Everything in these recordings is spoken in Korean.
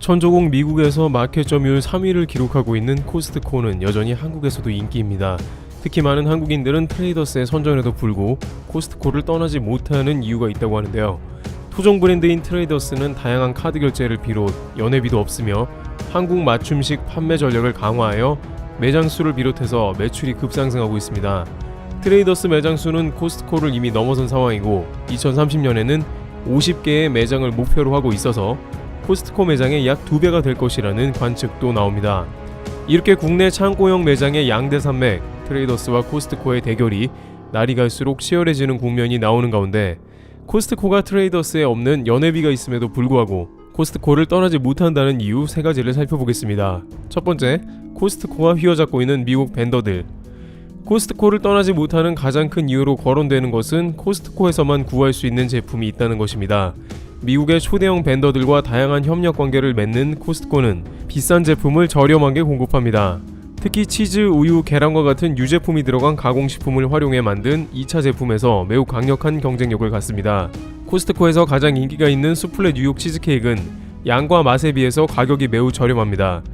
천조국 미국에서 마켓 점유율 3위를 기록하고 있는 코스트코는 여전히 한국에서도 인기입니다. 특히 많은 한국인들은 트레이더스의 선전에도 불구 코스트코를 떠나지 못하는 이유가 있다고 하는데요. 토종 브랜드인 트레이더스는 다양한 카드 결제를 비롯 연회비도 없으며 한국 맞춤식 판매 전략을 강화하여 매장 수를 비롯해서 매출이 급상승하고 있습니다. 트레이더스 매장 수는 코스트코를 이미 넘어선 상황이고 2030년에는 50개의 매장을 목표로 하고 있어서 코스트코 매장의 약 2배가 될 것이라는 관측도 나옵니다. 이렇게 국내 창고형 매장의 양대 산맥, 트레이더스와 코스트코의 대결이 날이 갈수록 치열해지는 국면이 나오는 가운데 코스트코가 트레이더스에 없는 연회비가 있음에도 불구하고 코스트코를 떠나지 못한다는 이유 3가지를 살펴보겠습니다. 첫 번째, 코스트코가 휘어잡고 있는 미국 벤더들. 코스트코를 떠나지 못하는 가장 큰 이유로 거론되는 것은 코스트코에서만 구할 수 있는 제품이 있다는 것입니다. 미국의 초대형 벤더들과 다양한 협력 관계를 맺는 코스트코는 비싼 제품을 저렴하게 공급합니다. 특히 치즈, 우유, 계란과 같은 유제품이 들어간 가공식품을 활용해 만든 2차 제품에서 매우 강력한 경쟁력을 갖습니다. 코스트코에서 가장 인기가 있는 수플레 뉴욕 치즈케이크는 양과 맛에 비해서 가격이 매우 저렴합니다.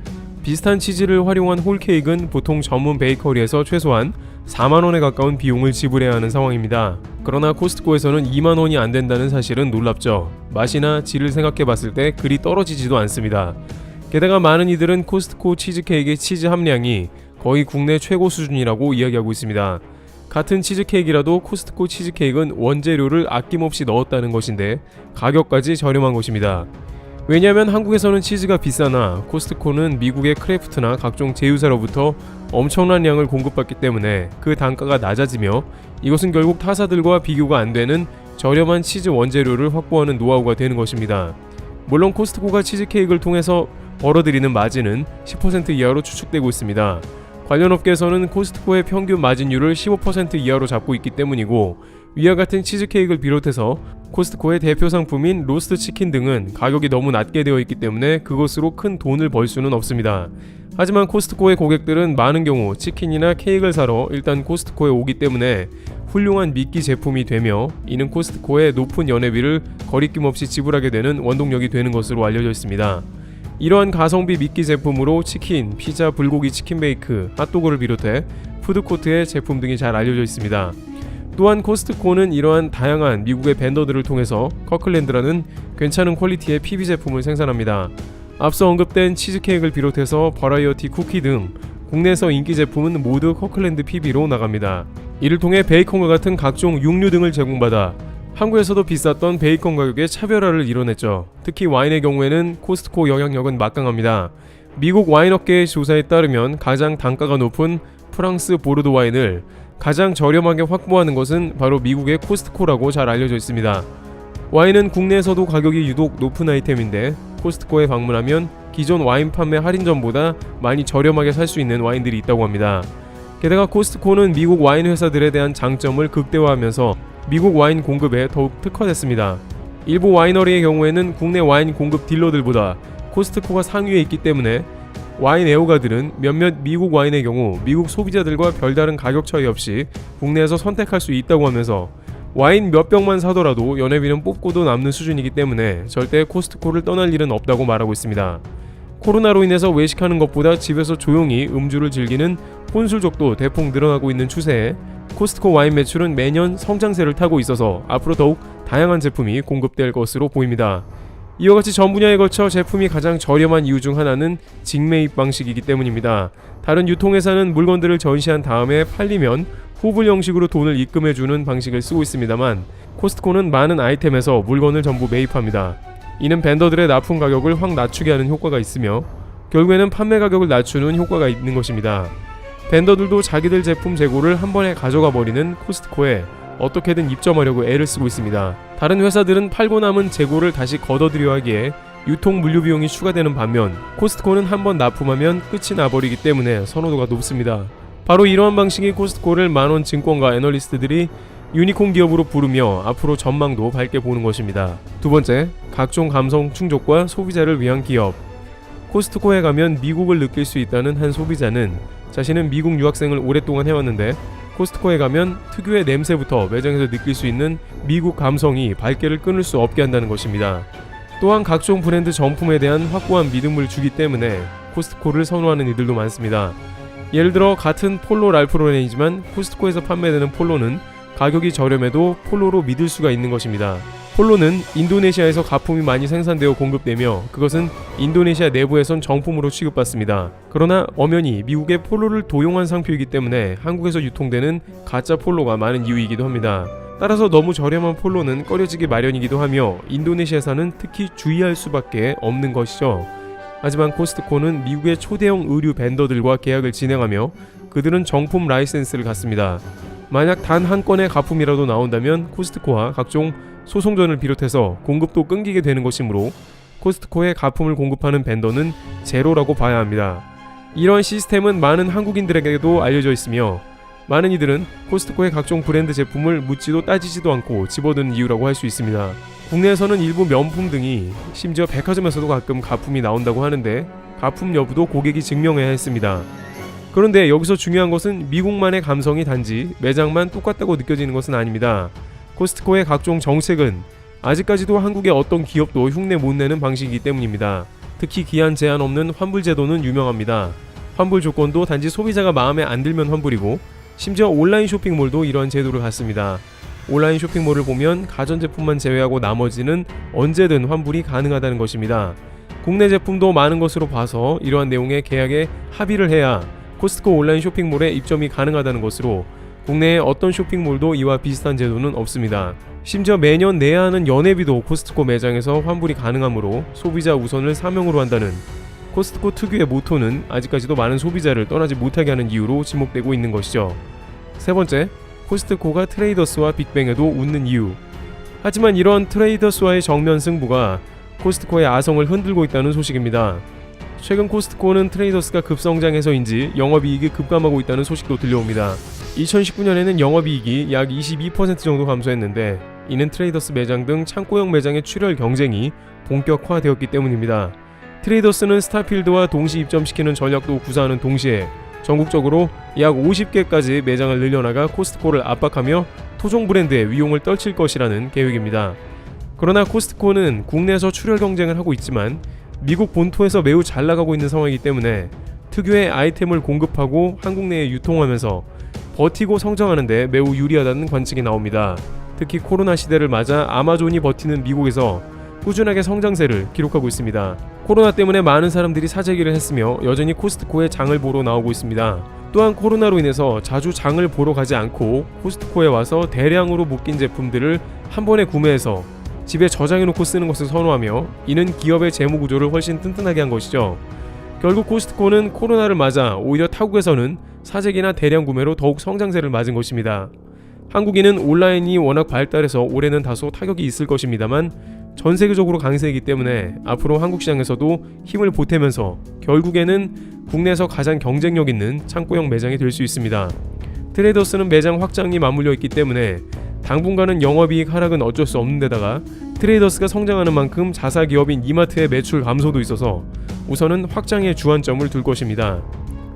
비슷한 치즈를 활용한 홀케이크는 보통 전문 베이커리에서 최소한 4만원에 가까운 비용을 지불해야 하는 상황입니다. 그러나 코스트코에서는 2만원이 안 된다는 사실은 놀랍죠. 맛이나 질을 생각해봤을 때 그리 떨어지지도 않습니다. 게다가 많은 이들은 코스트코 치즈케이크의 치즈 함량이 거의 국내 최고 수준이라고 이야기하고 있습니다. 같은 치즈케이크라도 코스트코 치즈케이크는 원재료를 아낌없이 넣었다는 것인데 가격까지 저렴한 것입니다. 왜냐하면 한국에서는 치즈가 비싸나 코스트코는 미국의 크래프트나 각종 제휴사로부터 엄청난 양을 공급받기 때문에 그 단가가 낮아지며 이것은 결국 타사들과 비교가 안 되는 저렴한 치즈 원재료를 확보하는 노하우가 되는 것입니다. 물론 코스트코가 치즈케이크를 통해서 벌어들이는 마진은 10% 이하로 추측되고 있습니다. 관련 업계에서는 코스트코의 평균 마진율을 15% 이하로 잡고 있기 때문이고 위와 같은 치즈케이크를 비롯해서 코스트코의 대표 상품인 로스트 치킨 등은 가격이 너무 낮게 되어 있기 때문에 그것으로 큰 돈을 벌 수는 없습니다. 하지만 코스트코의 고객들은 많은 경우 치킨이나 케이크를 사러 일단 코스트코에 오기 때문에 훌륭한 미끼 제품이 되며 이는 코스트코의 높은 연회비를 거리낌 없이 지불하게 되는 원동력이 되는 것으로 알려져 있습니다. 이러한 가성비 미끼 제품으로 치킨, 피자, 불고기 치킨 베이크, 핫도그를 비롯해 푸드코트의 제품 등이 잘 알려져 있습니다. 또한 코스트코는 이러한 다양한 미국의 벤더들을 통해서 커클랜드라는 괜찮은 퀄리티의 PB 제품을 생산합니다. 앞서 언급된 치즈케이크를 비롯해서 버라이어티 쿠키 등 국내에서 인기 제품은 모두 커클랜드 PB로 나갑니다. 이를 통해 베이컨과 같은 각종 육류 등을 제공받아 한국에서도 비쌌던 베이컨 가격의 차별화를 이뤄냈죠. 특히 와인의 경우에는 코스트코 영향력은 막강합니다. 미국 와인업계의 조사에 따르면 가장 단가가 높은 프랑스 보르도 와인을 가장 저렴하게 확보하는 것은 바로 미국의 코스트코라고 잘 알려져 있습니다. 와인은 국내에서도 가격이 유독 높은 아이템인데 코스트코에 방문하면 기존 와인 판매 할인점보다 많이 저렴하게 살 수 있는 와인들이 있다고 합니다. 게다가 코스트코는 미국 와인 회사들에 대한 장점을 극대화하면서 미국 와인 공급에 더욱 특화됐습니다. 일부 와이너리의 경우에는 국내 와인 공급 딜러들보다 코스트코가 상위에 있기 때문에 와인 애호가들은 몇몇 미국 와인의 경우 미국 소비자들과 별다른 가격 차이 없이 국내에서 선택할 수 있다고 하면서 와인 몇 병만 사더라도 연회비는 뽑고도 남는 수준이기 때문에 절대 코스트코를 떠날 일은 없다고 말하고 있습니다. 코로나로 인해서 외식하는 것보다 집에서 조용히 음주를 즐기는 혼술족도 대폭 늘어나고 있는 추세에 코스트코 와인 매출은 매년 성장세를 타고 있어서 앞으로 더욱 다양한 제품이 공급될 것으로 보입니다. 이와 같이 전 분야에 걸쳐 제품이 가장 저렴한 이유 중 하나는 직매입 방식이기 때문입니다. 다른 유통회사는 물건들을 전시한 다음에 팔리면 후불 형식으로 돈을 입금해주는 방식을 쓰고 있습니다만 코스트코는 많은 아이템에서 물건을 전부 매입합니다. 이는 벤더들의 납품 가격을 확 낮추게 하는 효과가 있으며 결국에는 판매 가격을 낮추는 효과가 있는 것입니다. 벤더들도 자기들 제품 재고를 한 번에 가져가 버리는 코스트코에 어떻게든 입점하려고 애를 쓰고 있습니다. 다른 회사들은 팔고 남은 재고를 다시 걷어들여 하기에 유통 물류 비용이 추가되는 반면 코스트코는 한 번 납품하면 끝이 나버리기 때문에 선호도가 높습니다. 바로 이러한 방식이 코스트코를 많은 증권가 애널리스트들이 유니콘 기업으로 부르며 앞으로 전망도 밝게 보는 것입니다. 두 번째, 각종 감성 충족과 소비자를 위한 기업. 코스트코에 가면 미국을 느낄 수 있다는 한 소비자는 자신은 미국 유학생을 오랫동안 해왔는데 코스트코에 가면 특유의 냄새부터 매장에서 느낄 수 있는 미국 감성이 발길을 끊을 수 없게 한다는 것입니다. 또한 각종 브랜드 정품에 대한 확고한 믿음을 주기 때문에 코스트코를 선호하는 이들도 많습니다. 예를 들어 같은 폴로 랄프 로렌이지만 코스트코에서 판매되는 폴로는 가격이 저렴해도 폴로로 믿을 수가 있는 것입니다. 폴로는 인도네시아에서 가품이 많이 생산되어 공급되며 그것은 인도네시아 내부에선 정품으로 취급받습니다. 그러나 엄연히 미국의 폴로를 도용한 상표이기 때문에 한국에서 유통되는 가짜 폴로가 많은 이유이기도 합니다. 따라서 너무 저렴한 폴로는 꺼려지기 마련이기도 하며 인도네시아산은 특히 주의할 수밖에 없는 것이죠. 하지만 코스트코는 미국의 초대형 의류 벤더들과 계약을 진행하며 그들은 정품 라이센스를 갖습니다. 만약 단 한 건의 가품이라도 나온다면 코스트코와 각종 소송전을 비롯해서 공급도 끊기게 되는 것이므로 코스트코에 가품을 공급하는 벤더는 제로라고 봐야 합니다. 이런 시스템은 많은 한국인들에게도 알려져 있으며 많은 이들은 코스트코의 각종 브랜드 제품을 묻지도 따지지도 않고 집어드는 이유라고 할 수 있습니다. 국내에서는 일부 명품 등이 심지어 백화점에서도 가끔 가품이 나온다고 하는데 가품 여부도 고객이 증명해야 했습니다. 그런데 여기서 중요한 것은 미국만의 감성이 단지 매장만 똑같다고 느껴지는 것은 아닙니다. 코스트코의 각종 정책은 아직까지도 한국의 어떤 기업도 흉내 못 내는 방식이기 때문입니다. 특히 기한 제한 없는 환불 제도는 유명합니다. 환불 조건도 단지 소비자가 마음에 안 들면 환불이고 심지어 온라인 쇼핑몰도 이러한 제도를 갖습니다. 온라인 쇼핑몰을 보면 가전제품만 제외하고 나머지는 언제든 환불이 가능하다는 것입니다. 국내 제품도 많은 것으로 봐서 이러한 내용의 계약에 합의를 해야 코스트코 온라인 쇼핑몰에 입점이 가능하다는 것으로 국내의 어떤 쇼핑몰도 이와 비슷한 제도는 없습니다. 심지어 매년 내야 하는 연회비도 코스트코 매장에서 환불이 가능하므로 소비자 우선을 사명으로 한다는 코스트코 특유의 모토는 아직까지도 많은 소비자를 떠나지 못하게 하는 이유로 지목되고 있는 것이죠. 세 번째, 코스트코가 트레이더스와 빅뱅에도 웃는 이유. 하지만 이런 트레이더스와의 정면 승부가 코스트코의 아성을 흔들고 있다는 소식입니다. 최근 코스트코는 트레이더스가 급성장해서인지 영업이익이 급감하고 있다는 소식도 들려옵니다. 2019년에는 영업이익이 약 22% 정도 감소했는데 이는 트레이더스 매장 등 창고형 매장의 출혈 경쟁이 본격화되었기 때문입니다. 트레이더스는 스타필드와 동시 입점시키는 전략도 구사하는 동시에 전국적으로 약 50개까지 매장을 늘려나가 코스트코를 압박하며 토종 브랜드의 위용을 떨칠 것이라는 계획입니다. 그러나 코스트코는 국내에서 출혈 경쟁을 하고 있지만 미국 본토에서 매우 잘 나가고 있는 상황이기 때문에 특유의 아이템을 공급하고 한국 내에 유통하면서 버티고 성장하는 데 매우 유리하다는 관측이 나옵니다. 특히 코로나 시대를 맞아 아마존이 버티는 미국에서 꾸준하게 성장세를 기록하고 있습니다. 코로나 때문에 많은 사람들이 사재기를 했으며 여전히 코스트코에 장을 보러 나오고 있습니다. 또한 코로나로 인해서 자주 장을 보러 가지 않고 코스트코에 와서 대량으로 묶인 제품들을 한 번에 구매해서 집에 저장해놓고 쓰는 것을 선호하며 이는 기업의 재무 구조를 훨씬 튼튼하게 한 것이죠. 결국 코스트코는 코로나를 맞아 오히려 타국에서는 사재기나 대량 구매로 더욱 성장세를 맞은 것입니다. 한국인은 온라인이 워낙 발달해서 올해는 다소 타격이 있을 것입니다만 전 세계적으로 강세이기 때문에 앞으로 한국 시장에서도 힘을 보태면서 결국에는 국내에서 가장 경쟁력 있는 창고형 매장이 될 수 있습니다. 트레이더스는 매장 확장이 맞물려 있기 때문에 당분간은 영업이익 하락은 어쩔 수 없는 데다가 트레이더스가 성장하는 만큼 자사 기업인 이마트의 매출 감소도 있어서 우선은 확장에 주안점을 둘 것입니다.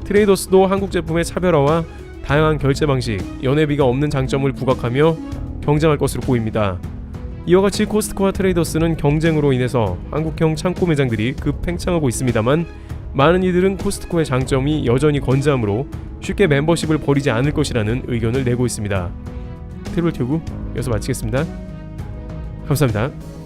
트레이더스도 한국 제품의 차별화와 다양한 결제 방식, 연회비가 없는 장점을 부각하며 경쟁할 것으로 보입니다. 이와 같이 코스트코와 트레이더스는 경쟁으로 인해서 한국형 창고 매장들이 급 팽창하고 있습니다만 많은 이들은 코스트코의 장점이 여전히 건재하므로 쉽게 멤버십을 버리지 않을 것이라는 의견을 내고 있습니다. 트리블 튜브 여기서 마치겠습니다. 감사합니다.